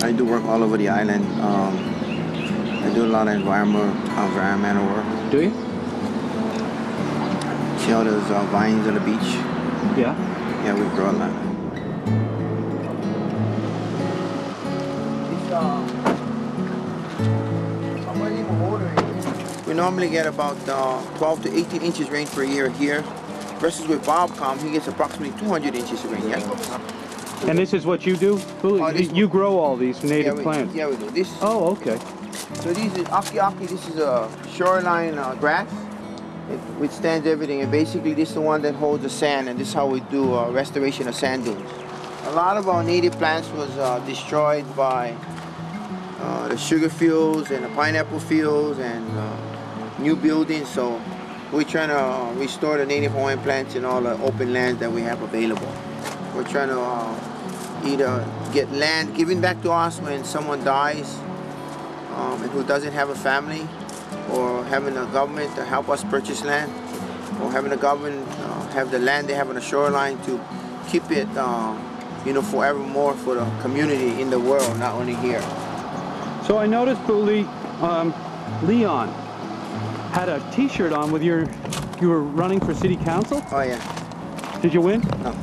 I do work all over the island. I do a lot of environmental work. Do you? See all those vines on the beach? Yeah. Yeah, we grow a lot. We normally get about 12 to 18 inches rain per year here. Versus with Bobcom, he gets approximately 200 inches of rain. Yeah. And this is what you do? You grow all these native plants? Yeah, we do. This. Oh, okay. So this is aki. This is a shoreline grass. It withstands everything, and basically this is the one that holds the sand, and this is how we do restoration of sand dunes. A lot of our native plants was destroyed by the sugar fields and the pineapple fields and new buildings, so we're trying to restore the native Hawaiian plants in all the open lands that we have available. We're trying to either get land given back to us when someone dies and who doesn't have a family, or having the government to help us purchase land, or having the government have the land they have on the shoreline to keep it, you know, forevermore for the community in the world, not only here. So I noticed, Buli, Leon had a T-shirt on with you were running for city council? Oh yeah. Did you win? No,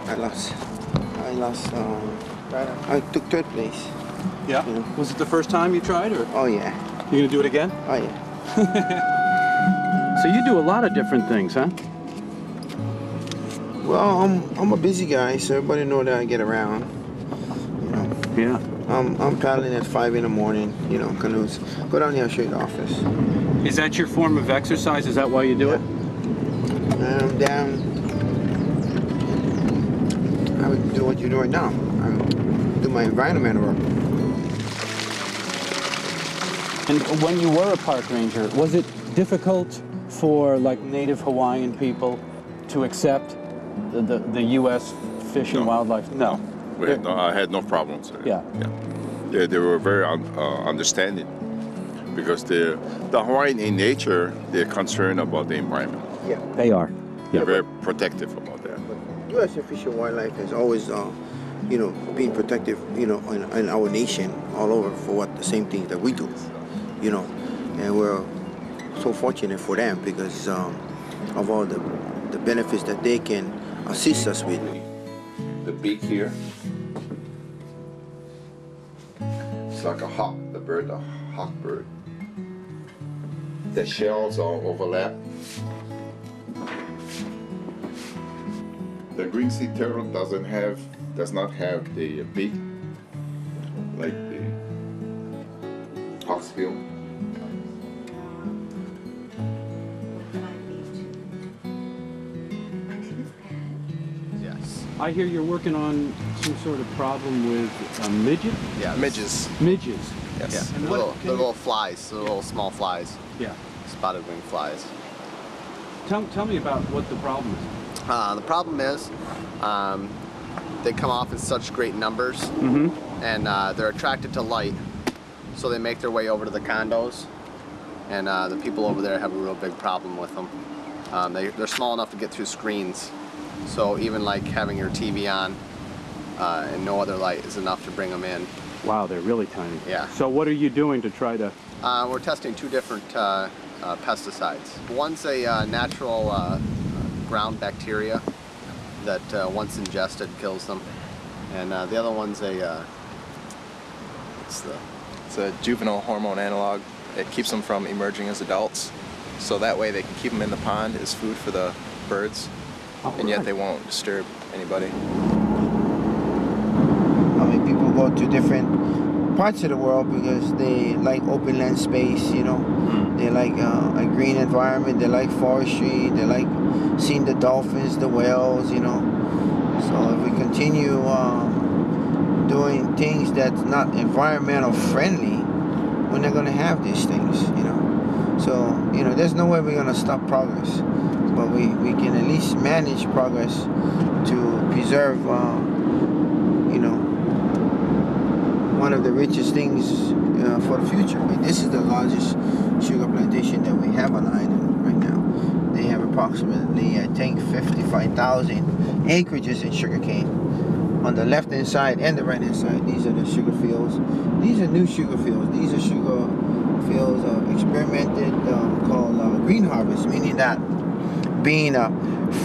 I lost. I took third place. Yeah? You know? Was it the first time you tried, or? Oh yeah. You gonna do it again? Oh yeah. So you do a lot of different things, huh? Well, I'm a busy guy, so everybody know that I get around. You know. Yeah. I'm paddling at 5 in the morning. You know, canoes. Go down here, I'll show you the office. Is that your form of exercise? Is that why you do it? And I'm down. I would do what you do right now. I do my environmental work. And when you were a park ranger, was it difficult for like native Hawaiian people to accept the U.S. Fish and Wildlife? No. I had no problems. Yeah. They were very understanding, because the Hawaiian in nature, they're concerned about the environment. Yeah. They are. They're very protective about that. But U.S. Fish and Wildlife has always, you know, been protective, you know, in our nation all over for what the same things that we do, you know, and we're so fortunate for them because of all the benefits that they can assist us with. The beak here, it's like a hawk, the hawk bird. The shells all overlap. The green sea turtle does not have the beak like the hawksbill. Yes. I hear you're working on some sort of problem with a midget? Yeah, midges. Midges. Yes. Yeah. They're little flies, they're little small flies. Yeah. Spotted wing flies. Tell me about what the problem is. The problem is they come off in such great numbers, and they're attracted to light, so they make their way over to the condos, and the people over there have a real big problem with them. They're small enough to get through screens, so even like having your TV on and no other light is enough to bring them in. Wow, they're really tiny. Yeah. So what are you doing to try to... We're testing two different pesticides. One's a natural ground bacteria that once ingested kills them, and the other one's it's a juvenile hormone analog. It keeps them from emerging as adults, so that way they can keep them in the pond as food for the birds, and yet they won't disturb anybody. I mean, people go to different parts of the world because they like open land space, you know. They like a green environment, they like forestry, they like seeing the dolphins, the whales, you know. So if we continue doing things that's not environmental friendly, we're not going to have these things, you know. So, you know, there's no way we're going to stop progress. But we can at least manage progress to preserve, you know, one of the richest things for the future. I mean, this is the largest sugar plantation that we have on the island right now. They have approximately, I think, 55,000 acreages in sugarcane on the left-hand side and the right-hand side, these are the sugar fields. These are new sugar fields. These are sugar fields experimented called green harvest, meaning that being a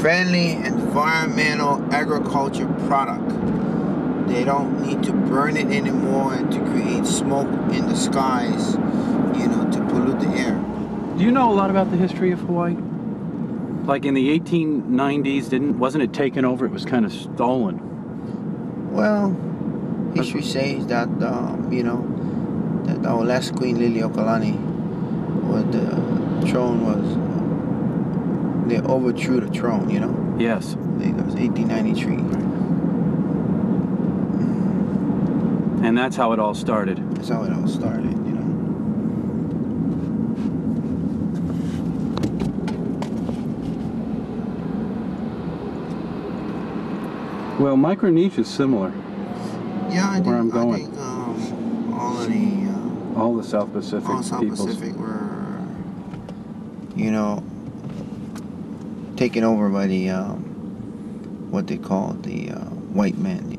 friendly environmental agriculture product, they don't need to burn it anymore and to create smoke in the skies, you know, to pollute the air. Do you know a lot about the history of Hawaii? Like in the 1890s, wasn't it taken over? It was kind of stolen. Well, history says that you know, that our last queen, Liliuokalani, the throne was, they overthrew the throne, you know? Yes. I think it was 1893. And that's how it all started. That's how it all started, you know? Well, Micronesia is similar. Yeah, I think, where I'm going. I think all the South Pacific all South peoples. Pacific were, you know, taken over by the what they call the white man.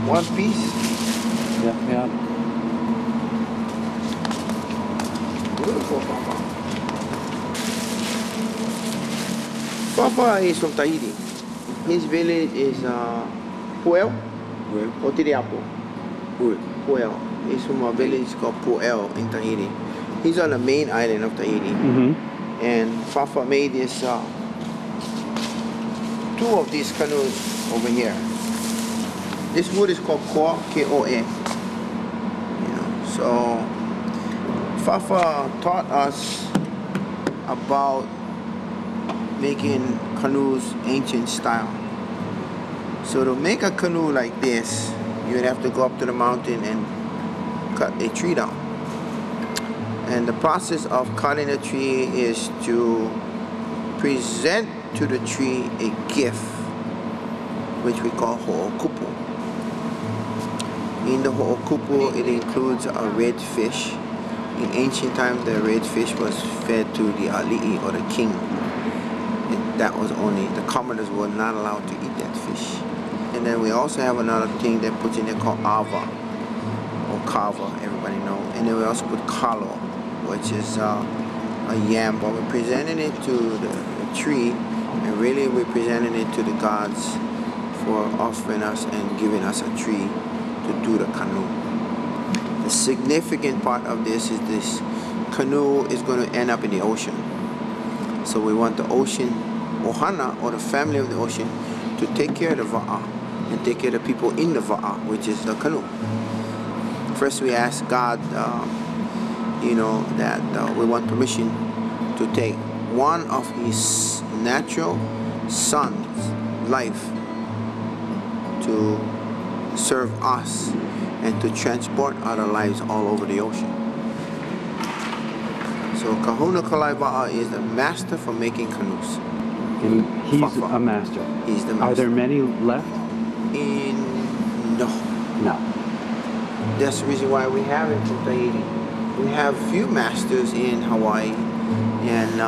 One piece. Yeah. Beautiful Fafa. Fafa is from Tahiti. His village is Puel or Tiriapo. Puel. He's from a village called Puel in Tahiti. He's on the main island of Tahiti. And Fafa made this two of these canoes over here. This wood is called koa, K-O-A. You know, so Fafa taught us about making canoes ancient style. So to make a canoe like this, you would have to go up to the mountain and cut a tree down. And the process of cutting a tree is to present to the tree a gift, which we call ho'okupu. In the ho'okupu, it includes a red fish. In ancient times, the red fish was fed to the ali'i, or the king. And that was only, the commoners were not allowed to eat that fish. And then we also have another thing that puts in there called ava, or kava, everybody know. And then we also put kalo, which is a yam, but we're presenting it to the tree, and really we're presenting it to the gods for offering us and giving us a tree to do the canoe. The significant part of this is this canoe is going to end up in the ocean. So we want the ocean, ohana, or the family of the ocean, to take care of the va'a and take care of the people in the va'a, which is the canoe. First we ask God, you know, that we want permission to take one of his natural son's life to serve us and to transport our lives all over the ocean. So Kahuna Kalaiva'a is the master for making canoes. And he's Fafa. a master. He's the Are master. there many left? No. No. That's the reason why we have it from Tahiti. We have few masters in Hawaii, and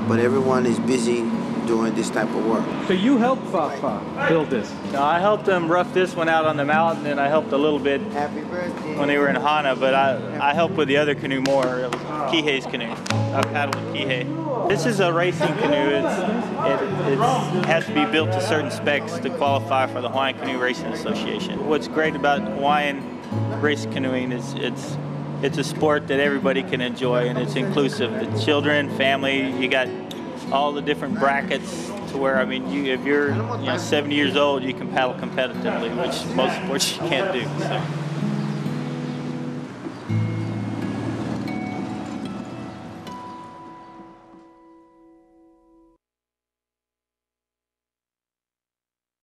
but everyone is busy doing this type of work. So you helped Fafa build this? No, I helped them rough this one out on the mountain, and I helped a little bit Happy birthday. when they were in Hana, but I helped with the other canoe more. It was Kihei's canoe. I paddled with Kihei. This is a racing canoe. It has to be built to certain specs to qualify for the Hawaiian Canoe Racing Association. What's great about Hawaiian race canoeing is it's a sport that everybody can enjoy, and it's inclusive. The children, family, you got all the different brackets to where, I mean, if you're 70 years old, you can paddle competitively, which most sports you can't do. So.